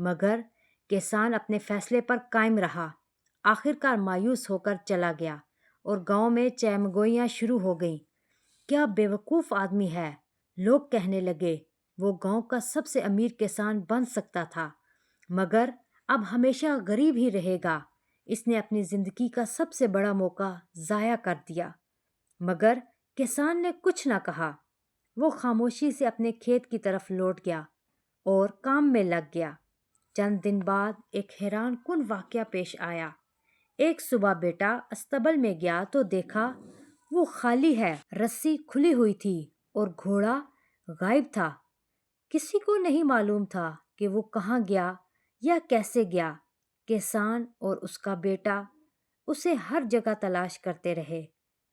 مگر کسان اپنے فیصلے پر قائم رہا۔ آخرکار مایوس ہو کر چلا گیا اور گاؤں میں چہمگوئیاں شروع ہو گئیں۔ کیا بیوقوف آدمی ہے، لوگ کہنے لگے۔ وہ گاؤں کا سب سے امیر کسان بن سکتا تھا، مگر اب ہمیشہ غریب ہی رہے گا۔ اس نے اپنی زندگی کا سب سے بڑا موقع ضائع کر دیا۔ مگر کسان نے کچھ نہ کہا۔ وہ خاموشی سے اپنے کھیت کی طرف لوٹ گیا اور کام میں لگ گیا۔ چند دن بعد ایک حیران کن واقعہ پیش آیا۔ ایک صبح بیٹا استبل میں گیا تو دیکھا وہ خالی ہے، رسی کھلی ہوئی تھی اور گھوڑا غائب تھا۔ کسی کو نہیں معلوم تھا کہ وہ کہاں گیا یا کیسے گیا۔ کسان اور اس کا بیٹا اسے ہر جگہ تلاش کرتے رہے،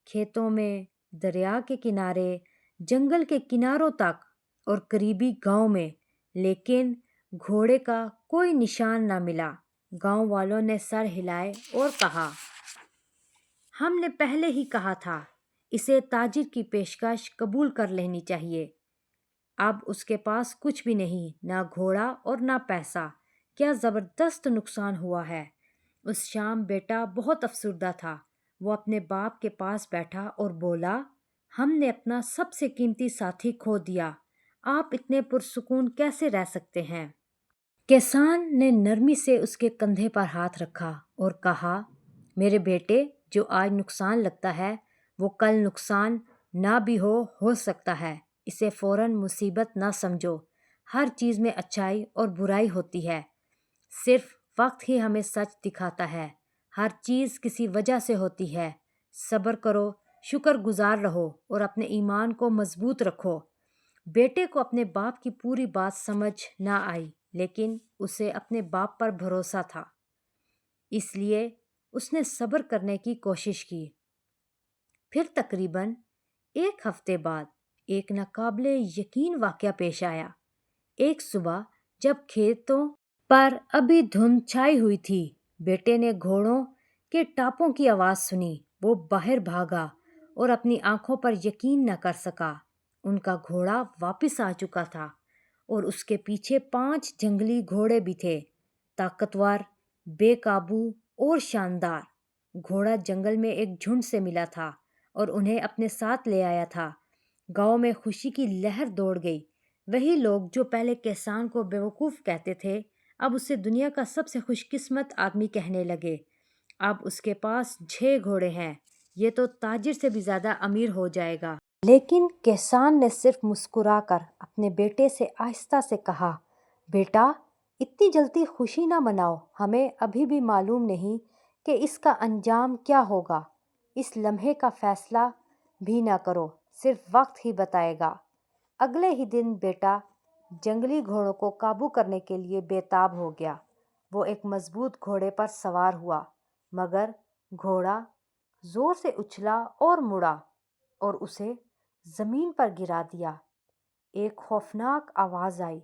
کھیتوں میں، دریا کے کنارے، جنگل کے کناروں تک اور قریبی گاؤں میں، لیکن گھوڑے کا کوئی نشان نہ ملا۔ گاؤں والوں نے سر ہلائے اور کہا، ہم نے پہلے ہی کہا تھا، اسے تاجر کی پیشکش قبول کر لینی چاہیے۔ اب اس کے پاس کچھ بھی نہیں، نہ گھوڑا اور نہ پیسہ۔ کیا زبردست نقصان ہوا ہے۔ اس شام بیٹا بہت افسردہ تھا۔ وہ اپنے باپ کے پاس بیٹھا اور بولا، ہم نے اپنا سب سے قیمتی ساتھی کھو دیا۔ آپ اتنے پرسکون کیسے رہ سکتے ہیں؟ کسان نے نرمی سے اس کے کندھے پر ہاتھ رکھا اور کہا، میرے بیٹے، جو آج نقصان لگتا ہے وہ کل نقصان نہ بھی ہو سکتا ہے۔ اسے فوراً مصیبت نہ سمجھو۔ ہر چیز میں اچھائی اور برائی ہوتی ہے، صرف وقت ہی ہمیں سچ دکھاتا ہے۔ ہر چیز کسی وجہ سے ہوتی ہے۔ صبر کرو، شکر گزار رہو اور اپنے ایمان کو مضبوط رکھو۔ بیٹے کو اپنے باپ کی پوری بات سمجھ نہ آئی، لیکن اسے اپنے باپ پر بھروسہ تھا، اس لیے اس نے صبر کرنے کی کوشش کی۔ پھر تقریباً ایک ہفتے بعد ایک ناقابل یقین واقعہ پیش آیا۔ ایک صبح جب کھیتوں پر ابھی دھند چھائی ہوئی تھی، بیٹے نے گھوڑوں کے ٹاپوں کی آواز سنی۔ وہ باہر بھاگا اور اپنی آنکھوں پر یقین نہ کر سکا۔ ان کا گھوڑا واپس آ چکا تھا اور اس کے پیچھے 5 جنگلی گھوڑے بھی تھے، طاقتور، بے قابو اور شاندار۔ گھوڑا جنگل میں ایک جھنڈ سے ملا تھا اور انہیں اپنے ساتھ لے آیا تھا۔ گاؤں میں خوشی کی لہر دوڑ گئی۔ وہی لوگ جو پہلے کسان کو بیوقوف کہتے تھے، اب اسے دنیا کا سب سے خوش قسمت آدمی کہنے لگے۔ اب اس کے پاس 6 گھوڑے ہیں، یہ تو تاجر سے بھی زیادہ امیر ہو جائے گا۔ لیکن کسان نے صرف مسکرا کر اپنے بیٹے سے آہستہ سے کہا، بیٹا، اتنی جلدی خوشی نہ مناؤ، ہمیں ابھی بھی معلوم نہیں کہ اس کا انجام کیا ہوگا۔ اس لمحے کا فیصلہ بھی نہ کرو، صرف وقت ہی بتائے گا۔ اگلے ہی دن بیٹا جنگلی گھوڑوں کو قابو کرنے کے لیے بے تاب ہو گیا۔ وہ ایک مضبوط گھوڑے پر سوار ہوا، مگر گھوڑا زور سے اچھلا اور مڑا اور اسے زمین پر گرا دیا۔ ایک خوفناک آواز آئی،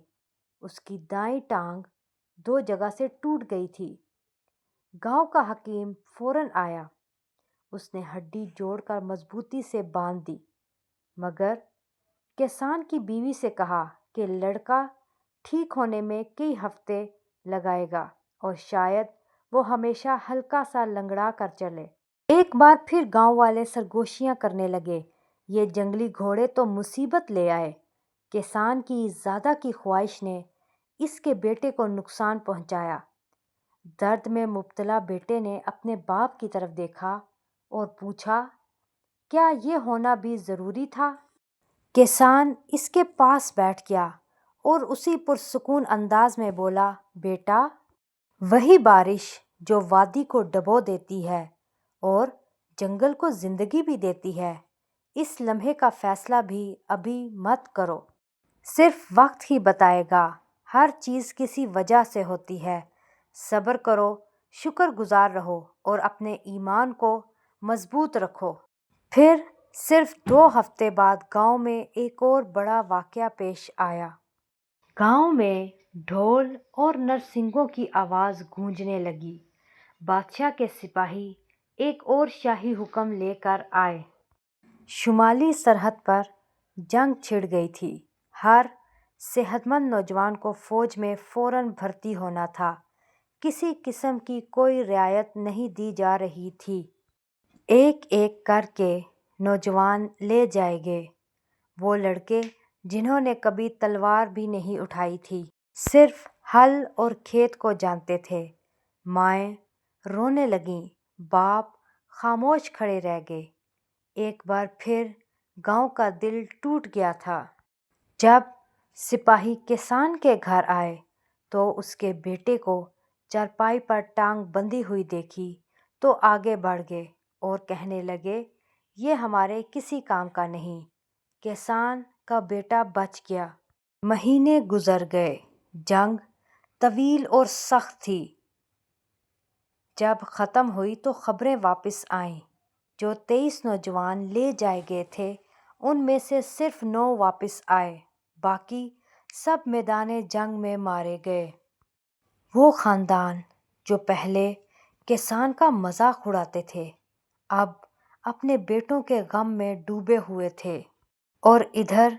اس کی دائیں ٹانگ 2 جگہ سے ٹوٹ گئی تھی۔ گاؤں کا حکیم فوراً آیا۔ اس نے ہڈی جوڑ کر مضبوطی سے باندھ دی، مگر کسان کی بیوی سے کہا کہ لڑکا ٹھیک ہونے میں کئی ہفتے لگائے گا اور شاید وہ ہمیشہ ہلکا سا لنگڑا کر چلے۔ ایک بار پھر گاؤں والے سرگوشیاں کرنے لگے، یہ جنگلی گھوڑے تو مصیبت لے آئے۔ کسان کی زیادہ کی خواہش نے اس کے بیٹے کو نقصان پہنچایا۔ درد میں مبتلا بیٹے نے اپنے باپ کی طرف دیکھا اور پوچھا، کیا یہ ہونا بھی ضروری تھا؟ کسان اس کے پاس بیٹھ گیا اور اسی پرسکون انداز میں بولا، بیٹا، وہی بارش جو وادی کو ڈبو دیتی ہے اور جنگل کو زندگی بھی دیتی ہے، اس لمحے کا فیصلہ بھی ابھی مت کرو، صرف وقت ہی بتائے گا۔ ہر چیز کسی وجہ سے ہوتی ہے۔ صبر کرو، شکر گزار رہو اور اپنے ایمان کو مضبوط رکھو۔ پھر صرف 2 ہفتے بعد گاؤں میں ایک اور بڑا واقعہ پیش آیا۔ گاؤں میں ڈھول اور نرسنگوں کی آواز گونجنے لگی۔ بادشاہ کے سپاہی ایک اور شاہی حکم لے کر آئے۔ شمالی سرحد پر جنگ چھڑ گئی تھی۔ ہر صحت مند نوجوان کو فوج میں فوراً بھرتی ہونا تھا۔ کسی قسم کی کوئی رعایت نہیں دی جا رہی تھی۔ ایک ایک کر کے نوجوان لے جائے گئے، وہ لڑکے جنہوں نے کبھی تلوار بھی نہیں اٹھائی تھی، صرف ہل اور کھیت کو جانتے تھے۔ مائیں رونے لگیں، باپ خاموش کھڑے رہ گئے۔ ایک بار پھر گاؤں کا دل ٹوٹ گیا تھا۔ جب سپاہی کسان کے گھر آئے تو اس کے بیٹے کو چارپائی پر ٹانگ بندھی ہوئی دیکھی تو آگے بڑھ گئے اور کہنے لگے، یہ ہمارے کسی کام کا نہیں۔ کسان کا بیٹا بچ گیا۔ مہینے گزر گئے۔ جنگ طویل اور سخت تھی۔ جب ختم ہوئی تو خبریں واپس آئیں۔ جو 23 نوجوان لے جائے گئے تھے ان میں سے صرف 9 واپس آئے، باقی سب میدان جنگ میں مارے گئے۔ وہ خاندان جو پہلے کسان کا مذاق اڑاتے تھے اب اپنے بیٹوں کے غم میں ڈوبے ہوئے تھے، اور ادھر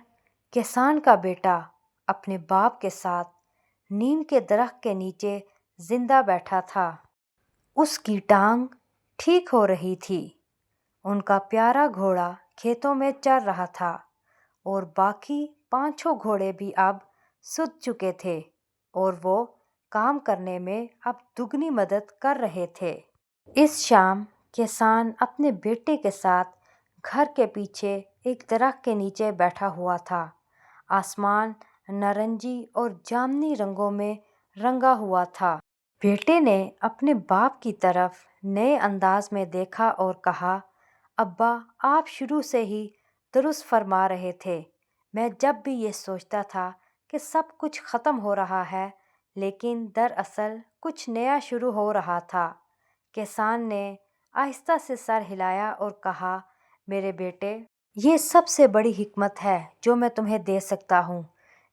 کسان کا بیٹا اپنے باپ کے ساتھ نیم کے درخت کے نیچے زندہ بیٹھا تھا۔ اس کی ٹانگ ٹھیک ہو رہی تھی، ان کا پیارا گھوڑا کھیتوں میں چر رہا تھا، اور باقی 5 گھوڑے بھی اب سد چکے تھے اور وہ کام کرنے میں اب دگنی مدد کر رہے تھے۔ اس شام کسان اپنے بیٹے کے ساتھ گھر کے پیچھے ایک درخت کے نیچے بیٹھا ہوا تھا۔ آسمان نارنجی اور جامنی رنگوں میں رنگا ہوا تھا۔ بیٹے نے اپنے باپ کی طرف نئے انداز میں دیکھا اور کہا، ابا آپ شروع سے ہی درست فرما رہے تھے۔ میں جب بھی یہ سوچتا تھا کہ سب کچھ ختم ہو رہا ہے، لیکن دراصل کچھ نیا شروع ہو رہا تھا۔ کسان نے آہستہ سے سر ہلایا اور کہا، میرے بیٹے، یہ سب سے بڑی حکمت ہے جو میں تمہیں دے سکتا ہوں۔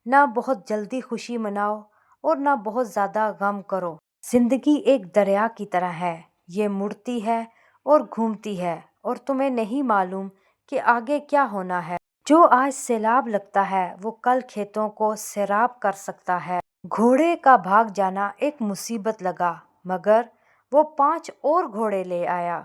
نہ بہت جلدی خوشی مناؤ اور نہ بہت زیادہ غم کرو۔ زندگی ایک دریا کی طرح ہے، یہ مڑتی ہے اور گھومتی ہے اور تمہیں نہیں معلوم کہ آگے کیا ہونا ہے۔ جو آج سیلاب لگتا ہے وہ کل کھیتوں کو سیراب کر سکتا ہے۔ گھوڑے کا بھاگ جانا ایک مصیبت لگا، مگر وہ 5 اور گھوڑے لے آیا۔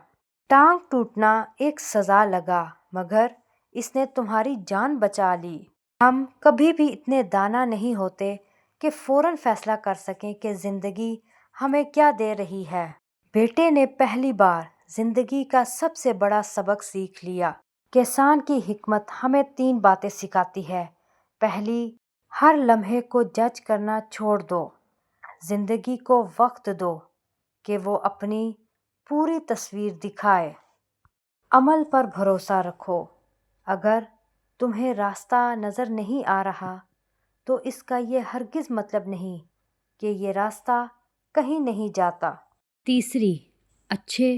ٹانگ ٹوٹنا ایک سزا لگا، مگر اس نے تمہاری جان بچا لی۔ ہم کبھی بھی اتنے دانا نہیں ہوتے کہ فوراً فیصلہ کر سکیں کہ زندگی ہمیں کیا دے رہی ہے۔ بیٹے نے پہلی بار زندگی کا سب سے بڑا سبق سیکھ لیا۔ کسان کی حکمت ہمیں 3 باتیں سکھاتی ہے۔ پہلی، ہر لمحے کو جج کرنا چھوڑ دو۔ زندگی کو وقت دو کہ وہ اپنی پوری تصویر دکھائے۔ عمل پر بھروسہ رکھو۔ اگر تمہیں راستہ نظر نہیں آ رہا تو اس کا یہ ہرگز مطلب نہیں کہ یہ راستہ کہیں نہیں جاتا۔ تیسری، اچھے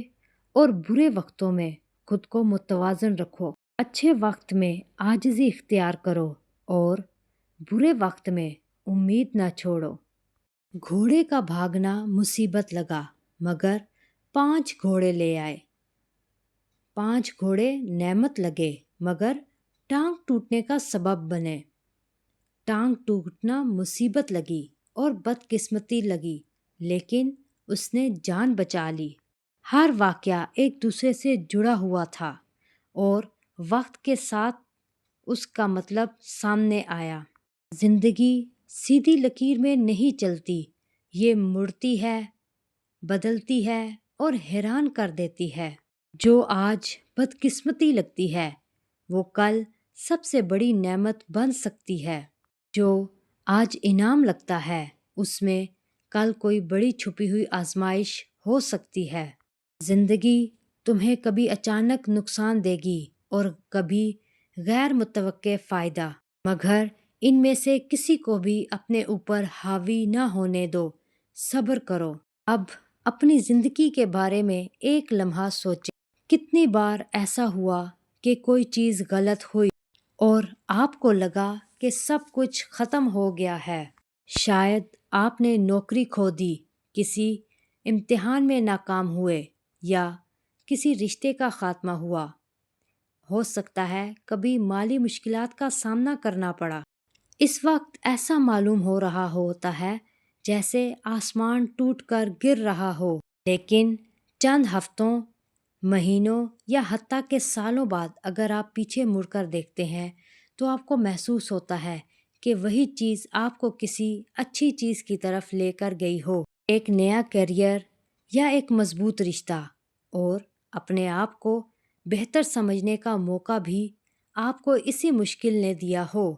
اور برے وقتوں میں خود کو متوازن رکھو۔ اچھے وقت میں عاجزی اختیار کرو اور برے وقت میں امید نہ چھوڑو۔ گھوڑے کا بھاگنا مصیبت لگا، مگر 5 گھوڑے لے آئے۔ 5 گھوڑے نعمت لگے، مگر ٹانگ ٹوٹنے کا سبب بنے۔ ٹانگ ٹوٹنا مصیبت لگی اور بدقسمتی لگی، لیکن اس نے جان بچا لی۔ ہر واقعہ ایک دوسرے سے جڑا ہوا تھا اور وقت کے ساتھ اس کا مطلب سامنے آیا۔ زندگی سیدھی لکیر میں نہیں چلتی، یہ مڑتی ہے، بدلتی ہے اور حیران کر دیتی ہے۔ جو آج بدقسمتی لگتی ہے وہ کل سب سے بڑی نعمت بن سکتی ہے۔ جو آج انعام لگتا ہے اس میں کل کوئی بڑی چھپی ہوئی آزمائش ہو سکتی ہے۔ زندگی تمہیں کبھی اچانک نقصان دے گی اور کبھی غیر متوقع فائدہ، مگر ان میں سے کسی کو بھی اپنے اوپر حاوی نہ ہونے دو۔ صبر کرو۔ اب اپنی زندگی کے بارے میں ایک لمحہ سوچیں۔ کتنی بار ایسا ہوا کہ کوئی چیز غلط ہوئی اور آپ کو لگا کہ سب کچھ ختم ہو گیا ہے؟ شاید آپ نے نوکری کھو دی، کسی امتحان میں ناکام ہوئے یا کسی رشتے کا خاتمہ ہوا۔ ہو سکتا ہے کبھی مالی مشکلات کا سامنا کرنا پڑا۔ اس وقت ایسا معلوم ہو رہا ہوتا ہے جیسے آسمان ٹوٹ کر گر رہا ہو، لیکن چند ہفتوں، مہینوں یا حتیٰ کہ سالوں بعد اگر آپ پیچھے مڑ کر دیکھتے ہیں تو آپ کو محسوس ہوتا ہے کہ وہی چیز آپ کو کسی اچھی چیز کی طرف لے کر گئی ہو، ایک نیا کیریئر یا ایک مضبوط رشتہ، اور اپنے آپ کو بہتر سمجھنے کا موقع بھی آپ کو اسی مشکل نے دیا ہو۔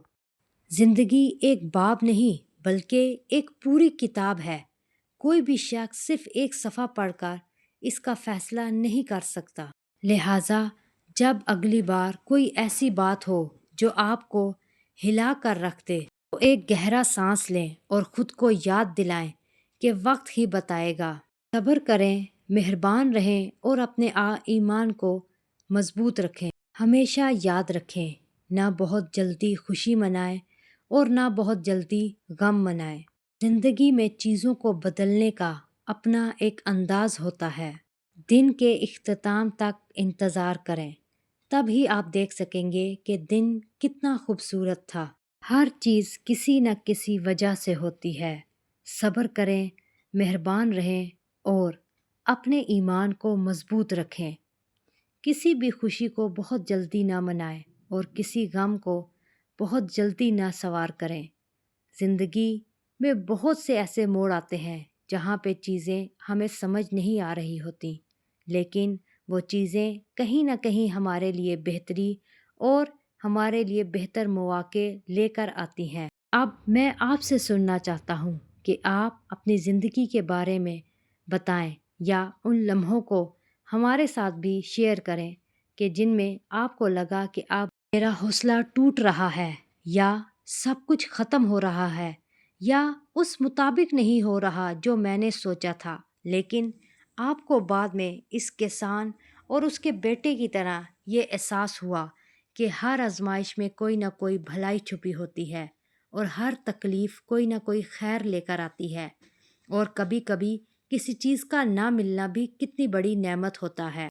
زندگی ایک باب نہیں بلکہ ایک پوری کتاب ہے۔ کوئی بھی شخص صرف ایک صفحہ پڑھ کر اس کا فیصلہ نہیں کر سکتا۔ لہٰذا جب اگلی بار کوئی ایسی بات ہو جو آپ کو ہلا کر رکھ دے تو ایک گہرا سانس لیں اور خود کو یاد دلائیں کہ وقت ہی بتائے گا۔ صبر کریں، مہربان رہیں اور اپنے ایمان کو مضبوط رکھیں۔ ہمیشہ یاد رکھیں، نہ بہت جلدی خوشی منائیں اور نہ بہت جلدی غم منائیں۔ زندگی میں چیزوں کو بدلنے کا اپنا ایک انداز ہوتا ہے۔ دن کے اختتام تک انتظار کریں، تب ہی آپ دیکھ سکیں گے کہ دن کتنا خوبصورت تھا۔ ہر چیز کسی نہ کسی وجہ سے ہوتی ہے۔ صبر کریں، مہربان رہیں اور اپنے ایمان کو مضبوط رکھیں۔ کسی بھی خوشی کو بہت جلدی نہ منائیں اور کسی غم کو بہت جلدی نہ سوار کریں۔ زندگی میں بہت سے ایسے موڑ آتے ہیں جہاں پہ چیزیں ہمیں سمجھ نہیں آ رہی ہوتی، لیکن وہ چیزیں کہیں نہ کہیں ہمارے لیے بہتری اور ہمارے لیے بہتر مواقع لے کر آتی ہیں۔ اب میں آپ سے سننا چاہتا ہوں کہ آپ اپنی زندگی کے بارے میں بتائیں یا ان لمحوں کو ہمارے ساتھ بھی شیئر کریں کہ جن میں آپ کو لگا کہ اب میرا حوصلہ ٹوٹ رہا ہے، یا سب کچھ ختم ہو رہا ہے، یا اس مطابق نہیں ہو رہا جو میں نے سوچا تھا، لیکن آپ کو بعد میں اس کسان اور اس کے بیٹے کی طرح یہ احساس ہوا کہ ہر آزمائش میں کوئی نہ کوئی بھلائی چھپی ہوتی ہے اور ہر تکلیف کوئی نہ کوئی خیر لے کر آتی ہے، اور کبھی کبھی کسی چیز کا نہ ملنا بھی کتنی بڑی نعمت ہوتا ہے۔